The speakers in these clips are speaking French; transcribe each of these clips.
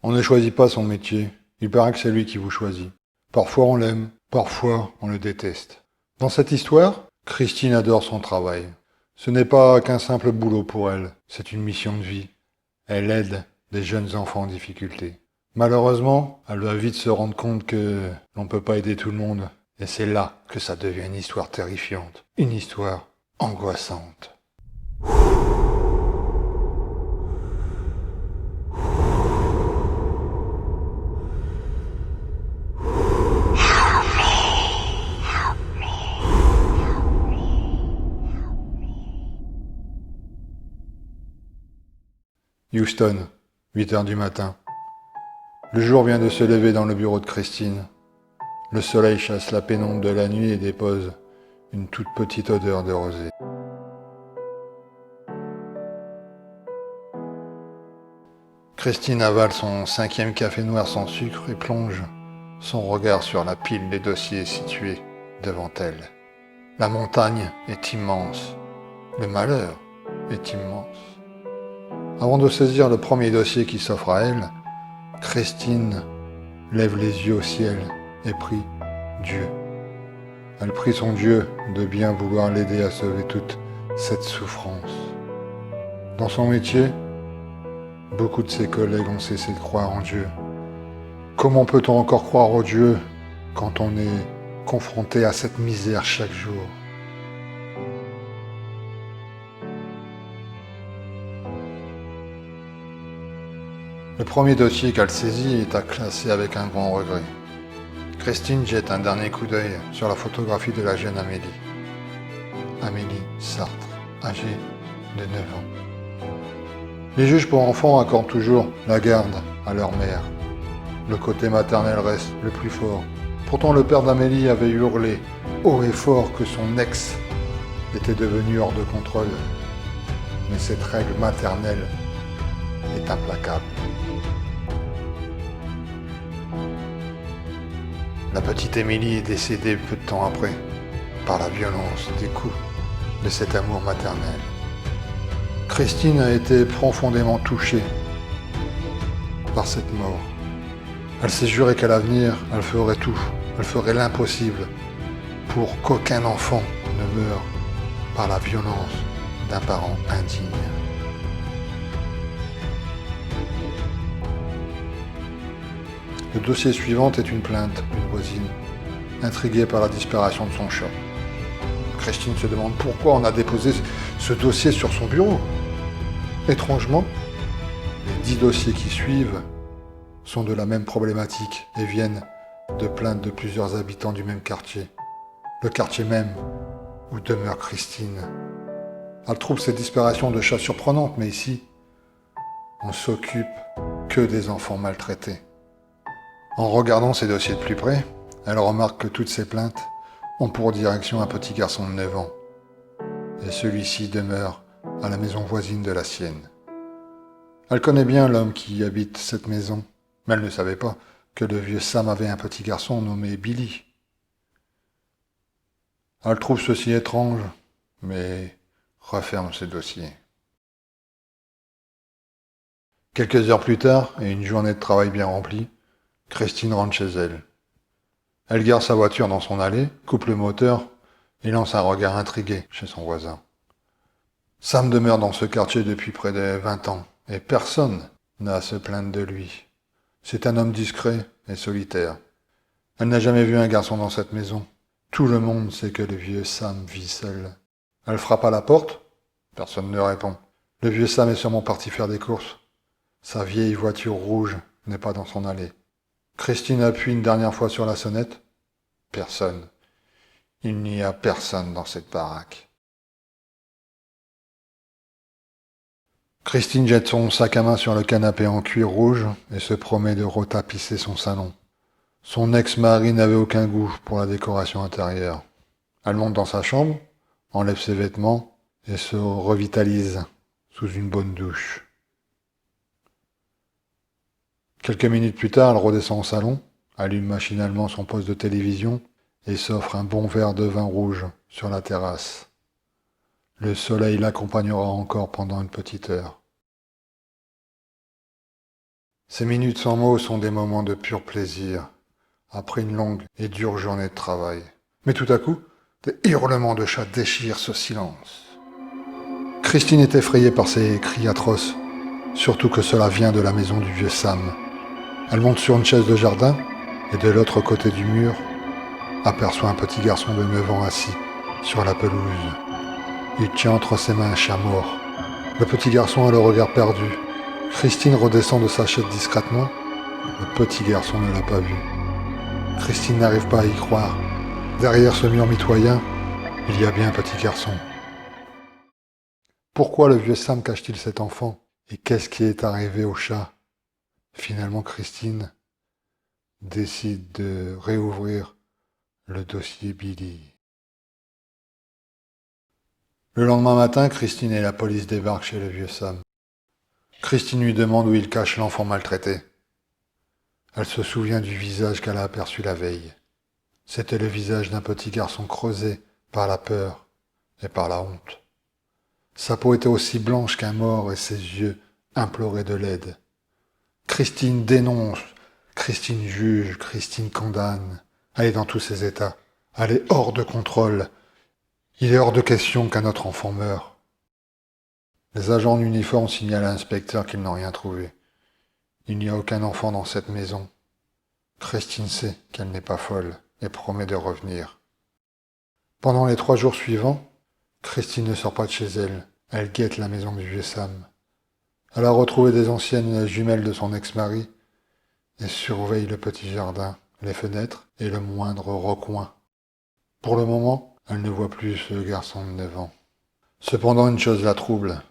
On ne choisit pas son métier, il paraît que c'est lui qui vous choisit. Parfois on l'aime, parfois on le déteste. Dans cette histoire, Christine adore son travail. Ce n'est pas qu'un simple boulot pour elle, c'est une mission de vie. Elle aide des jeunes enfants en difficulté. Malheureusement, elle va vite se rendre compte que l'on ne peut pas aider tout le monde. Et c'est là que ça devient une histoire terrifiante, une histoire angoissante. Houston, 8 heures du matin. Le jour vient de se lever dans le bureau de Christine. Le soleil chasse la pénombre de la nuit et dépose une toute petite odeur de rosée. Christine avale son 5e café noir sans sucre et plonge son regard sur la pile des dossiers situés devant elle. La montagne est immense. Le malheur est immense. Avant de saisir le premier dossier qui s'offre à elle, Christine lève les yeux au ciel et prie Dieu. Elle prie son Dieu de bien vouloir l'aider à sauver toute cette souffrance. Dans son métier, beaucoup de ses collègues ont cessé de croire en Dieu. Comment peut-on encore croire au Dieu quand on est confronté à cette misère chaque jour ? Le premier dossier qu'elle saisit est à classer avec un grand regret. Christine jette un dernier coup d'œil sur la photographie de la jeune Amélie. Amélie Sartre, âgée de 9 ans. Les juges pour enfants accordent toujours la garde à leur mère. Le côté maternel reste le plus fort. Pourtant, le père d'Amélie avait hurlé haut et fort que son ex était devenu hors de contrôle. Mais cette règle maternelle est implacable. La petite Émilie est décédée peu de temps après, par la violence des coups de cet amour maternel. Christine a été profondément touchée par cette mort. Elle s'est juré qu'à l'avenir, elle ferait tout, elle ferait l'impossible pour qu'aucun enfant ne meure par la violence d'un parent indigne. Le dossier suivant est une plainte d'une voisine, intriguée par la disparition de son chat. Christine se demande pourquoi on a déposé ce dossier sur son bureau. Étrangement, les 10 dossiers qui suivent sont de la même problématique et viennent de plaintes de plusieurs habitants du même quartier. Le quartier même où demeure Christine. Elle trouve cette disparition de chats surprenante, mais ici, on s'occupe que des enfants maltraités. En regardant ces dossiers de plus près, elle remarque que toutes ces plaintes ont pour direction un petit garçon de 9 ans. Et celui-ci demeure à la maison voisine de la sienne. Elle connaît bien l'homme qui habite cette maison, mais elle ne savait pas que le vieux Sam avait un petit garçon nommé Billy. Elle trouve ceci étrange, mais referme ce dossier. Quelques heures plus tard, et une journée de travail bien remplie, Christine rentre chez elle. Elle gare sa voiture dans son allée, coupe le moteur et lance un regard intrigué chez son voisin. Sam demeure dans ce quartier depuis près de 20 ans et personne n'a à se plaindre de lui. C'est un homme discret et solitaire. Elle n'a jamais vu un garçon dans cette maison. Tout le monde sait que le vieux Sam vit seul. Elle frappe à la porte, personne ne répond. Le vieux Sam est sûrement parti faire des courses. Sa vieille voiture rouge n'est pas dans son allée. Christine appuie une dernière fois sur la sonnette. Personne. Il n'y a personne dans cette baraque. Christine jette son sac à main sur le canapé en cuir rouge et se promet de retapisser son salon. Son ex-mari n'avait aucun goût pour la décoration intérieure. Elle monte dans sa chambre, enlève ses vêtements et se revitalise sous une bonne douche. Quelques minutes plus tard, elle redescend au salon, allume machinalement son poste de télévision et s'offre un bon verre de vin rouge sur la terrasse. Le soleil l'accompagnera encore pendant une petite heure. Ces minutes sans mots sont des moments de pur plaisir, après une longue et dure journée de travail. Mais tout à coup, des hurlements de chat déchirent ce silence. Christine est effrayée par ces cris atroces, surtout que cela vient de la maison du vieux Sam. Elle monte sur une chaise de jardin, et de l'autre côté du mur, aperçoit un petit garçon de 9 ans assis sur la pelouse. Il tient entre ses mains un chat mort. Le petit garçon a le regard perdu. Christine redescend de sa chaise discrètement. Le petit garçon ne l'a pas vu. Christine n'arrive pas à y croire. Derrière ce mur mitoyen, il y a bien un petit garçon. Pourquoi le vieux Sam cache-t-il cet enfant? Et qu'est-ce qui est arrivé au chat? Finalement, Christine décide de réouvrir le dossier Billy. Le lendemain matin, Christine et la police débarquent chez le vieux Sam. Christine lui demande où il cache l'enfant maltraité. Elle se souvient du visage qu'elle a aperçu la veille. C'était le visage d'un petit garçon creusé par la peur et par la honte. Sa peau était aussi blanche qu'un mort et ses yeux imploraient de l'aide. Christine dénonce, Christine juge, Christine condamne. Elle est dans tous ses états. Elle est hors de contrôle. Il est hors de question qu'un autre enfant meure. Les agents en uniforme signalent à l'inspecteur qu'ils n'ont rien trouvé. Il n'y a aucun enfant dans cette maison. Christine sait qu'elle n'est pas folle et promet de revenir. Pendant les 3 jours suivants, Christine ne sort pas de chez elle. Elle guette la maison du vieux Sam. Elle a retrouvé des anciennes jumelles de son ex-mari et surveille le petit jardin, les fenêtres et le moindre recoin. Pour le moment, elle ne voit plus ce garçon de 9 ans. Cependant, une chose la trouble.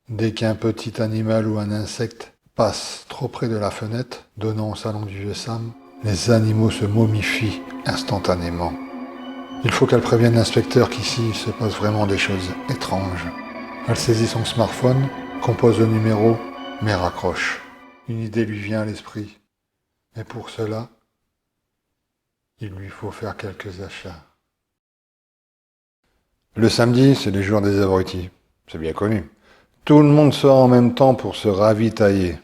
Dès qu'un petit animal ou un insecte passe trop près de la fenêtre, donnant au salon du vieux Sam, les animaux se momifient instantanément. Il faut qu'elle prévienne l'inspecteur qu'ici se passe vraiment des choses étranges. Elle saisit son smartphone, compose le numéro, mais raccroche. Une idée lui vient à l'esprit. Mais pour cela, il lui faut faire quelques achats. Le samedi, c'est les jours des abrutis. C'est bien connu. Tout le monde sort en même temps pour se ravitailler.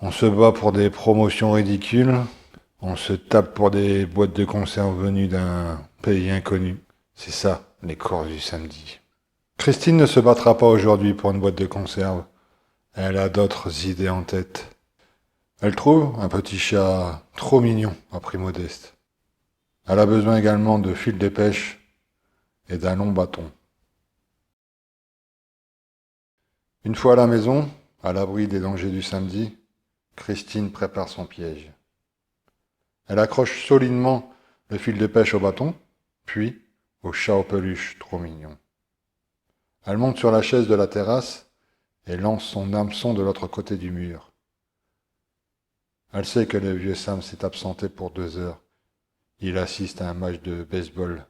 On se bat pour des promotions ridicules. On se tape pour des boîtes de conserve venues d'un pays inconnu. C'est ça, les courses du samedi. Christine ne se battra pas aujourd'hui pour une boîte de conserve. Elle a d'autres idées en tête. Elle trouve un petit chat trop mignon à prix modeste. Elle a besoin également de fil de pêche et d'un long bâton. Une fois à la maison, à l'abri des dangers du samedi, Christine prépare son piège. Elle accroche solidement le fil de pêche au bâton, puis au chat aux peluches trop mignon. Elle monte sur la chaise de la terrasse et lance son hameçon de l'autre côté du mur. Elle sait que le vieux Sam s'est absenté pour 2 heures. Il assiste à un match de baseball.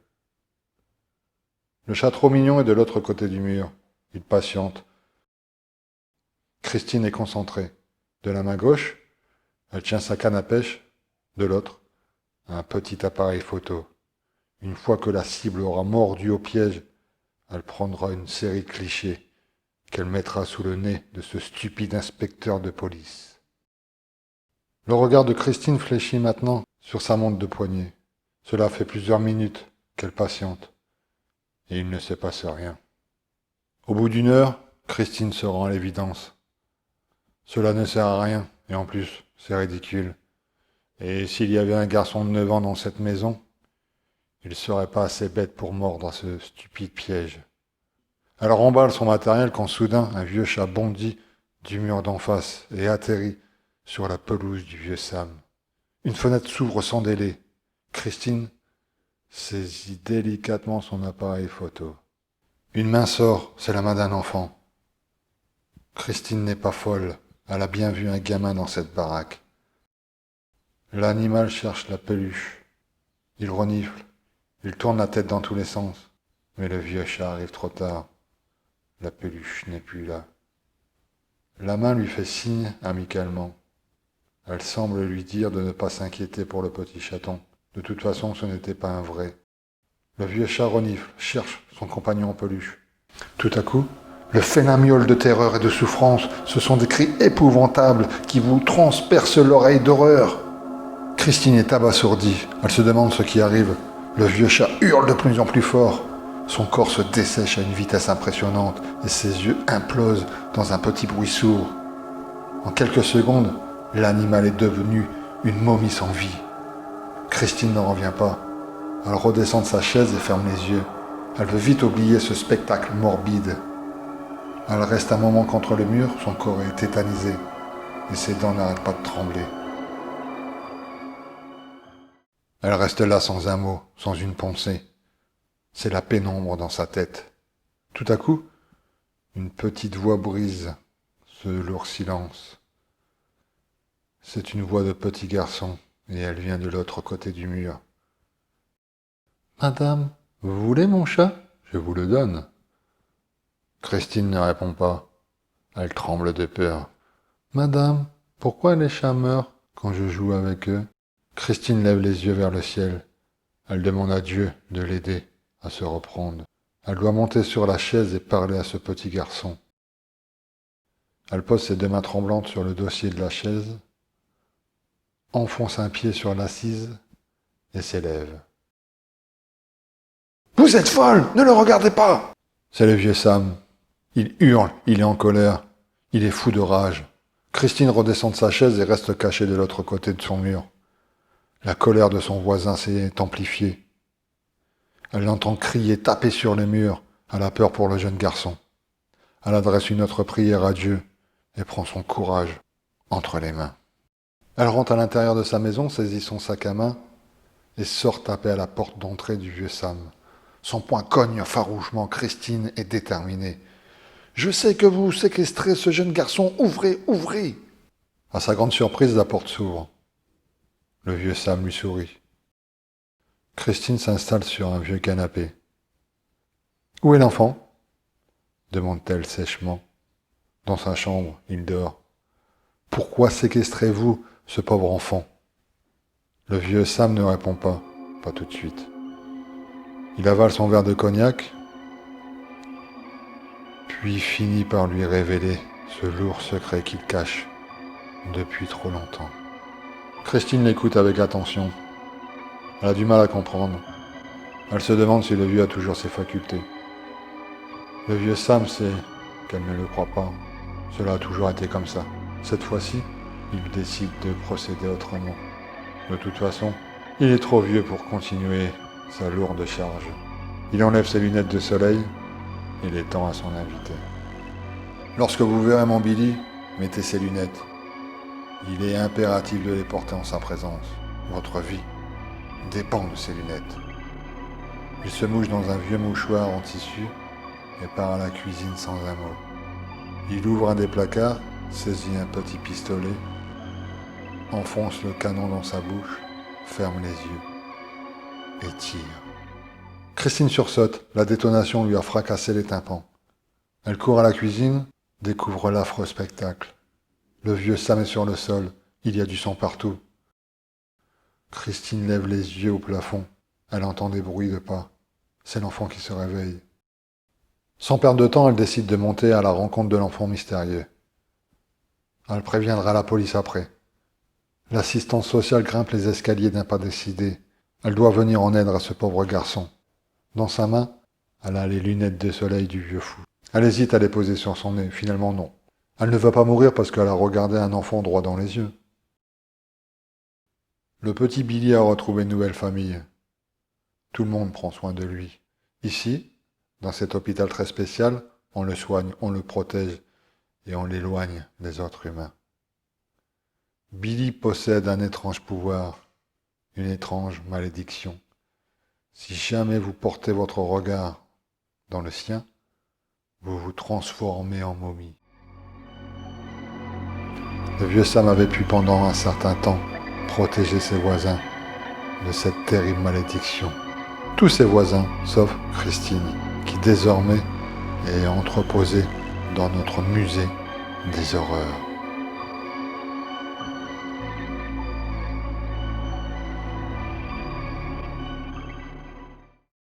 Le chat trop mignon est de l'autre côté du mur. Il patiente. Christine est concentrée. De la main gauche, elle tient sa canne à pêche. De l'autre, un petit appareil photo. Une fois que la cible aura mordu au piège, elle prendra une série de clichés qu'elle mettra sous le nez de ce stupide inspecteur de police. Le regard de Christine fléchit maintenant sur sa montre de poignet. Cela fait plusieurs minutes qu'elle patiente, et il ne se passe rien. Au bout d'1 heure, Christine se rend à l'évidence. Cela ne sert à rien, et en plus, c'est ridicule. Et s'il y avait un garçon de 9 ans dans cette maison, il serait pas assez bête pour mordre à ce stupide piège. Elle remballe son matériel quand soudain un vieux chat bondit du mur d'en face et atterrit sur la pelouse du vieux Sam. Une fenêtre s'ouvre sans délai. Christine saisit délicatement son appareil photo. Une main sort, c'est la main d'un enfant. Christine n'est pas folle, elle a bien vu un gamin dans cette baraque. L'animal cherche la peluche. Il renifle, il tourne la tête dans tous les sens. Mais le vieux chat arrive trop tard. La peluche n'est plus là. La main lui fait signe amicalement. Elle semble lui dire de ne pas s'inquiéter pour le petit chaton. De toute façon, ce n'était pas un vrai. Le vieux chat renifle, cherche son compagnon en peluche. Tout à coup, Le phénamiole de terreur et de souffrance, ce sont des cris épouvantables qui vous transpercent l'oreille d'horreur. Christine est abasourdie. Elle se demande ce qui arrive. Le vieux chat hurle de plus en plus fort. Son corps se dessèche à une vitesse impressionnante et ses yeux implosent dans un petit bruit sourd. En quelques secondes, l'animal est devenu une momie sans vie. Christine n'en revient pas. Elle redescend de sa chaise et ferme les yeux. Elle veut vite oublier ce spectacle morbide. Elle reste un moment contre le mur, son corps est tétanisé et ses dents n'arrêtent pas de trembler. Elle reste là sans un mot, sans une pensée. C'est la pénombre dans sa tête. Tout à coup, une petite voix brise ce lourd silence. C'est une voix de petit garçon et elle vient de l'autre côté du mur. « Madame, vous voulez mon chat ? Je vous le donne. » Christine ne répond pas. Elle tremble de peur. « Madame, pourquoi les chats meurent quand je joue avec eux ?» Christine lève les yeux vers le ciel. Elle demande à Dieu de l'aider à se reprendre. Elle doit monter sur la chaise et parler à ce petit garçon. Elle pose ses deux mains tremblantes sur le dossier de la chaise, enfonce un pied sur l'assise et s'élève. « Vous êtes folle! Ne le regardez pas !» C'est le vieux Sam. Il hurle, il est en colère, il est fou de rage. Christine redescend de sa chaise et reste cachée de l'autre côté de son mur. La colère de son voisin s'est amplifiée. Elle l'entend crier, taper sur les murs. Elle a peur pour le jeune garçon. Elle adresse une autre prière à Dieu et prend son courage entre les mains. Elle rentre à l'intérieur de sa maison, saisit son sac à main et sort taper à la porte d'entrée du vieux Sam. Son poing cogne farouchement. Christine est déterminée. « Je sais que vous séquestrez ce jeune garçon. Ouvrez, ouvrez !» À sa grande surprise, la porte s'ouvre. Le vieux Sam lui sourit. Christine s'installe sur un vieux canapé. « Où est l'enfant ?» demande-t-elle sèchement. Dans sa chambre, il dort. « Pourquoi séquestrez-vous ce pauvre enfant ?» Le vieux Sam ne répond pas tout de suite. Il avale son verre de cognac, puis finit par lui révéler ce lourd secret qu'il cache depuis trop longtemps. Christine l'écoute avec attention. Elle a du mal à comprendre. Elle se demande si le vieux a toujours ses facultés. Le vieux Sam sait qu'elle ne le croit pas. Cela a toujours été comme ça. Cette fois-ci, il décide de procéder autrement. De toute façon, il est trop vieux pour continuer sa lourde charge. Il enlève ses lunettes de soleil et les tend à son invité. Lorsque vous verrez mon Billy, mettez ses lunettes. Il est impératif de les porter en sa présence. Votre vie dépend de ses lunettes. Il se mouche dans un vieux mouchoir en tissu et part à la cuisine sans un mot. Il ouvre un des placards, saisit un petit pistolet, enfonce le canon dans sa bouche, ferme les yeux et tire. Christine sursaute, la détonation lui a fracassé les tympans. Elle court à la cuisine, découvre l'affreux spectacle. Le vieux Sam est sur le sol, il y a du sang partout. Christine lève les yeux au plafond, elle entend des bruits de pas. C'est l'enfant qui se réveille. Sans perdre de temps, elle décide de monter à la rencontre de l'enfant mystérieux. Elle préviendra la police après. L'assistance sociale grimpe les escaliers d'un pas décidé. Elle doit venir en aide à ce pauvre garçon. Dans sa main, elle a les lunettes de soleil du vieux fou. Elle hésite à les poser sur son nez. Finalement, non. Elle ne va pas mourir parce qu'elle a regardé un enfant droit dans les yeux. Le petit Billy a retrouvé une nouvelle famille. Tout le monde prend soin de lui. Ici, dans cet hôpital très spécial, on le soigne, on le protège et on l'éloigne des autres humains. Billy possède un étrange pouvoir, une étrange malédiction. Si jamais vous portez votre regard dans le sien, vous vous transformez en momie. Le vieux Sam avait pu pendant un certain temps protéger ses voisins de cette terrible malédiction. Tous ses voisins, sauf Christine, qui désormais est entreposée dans notre musée des horreurs.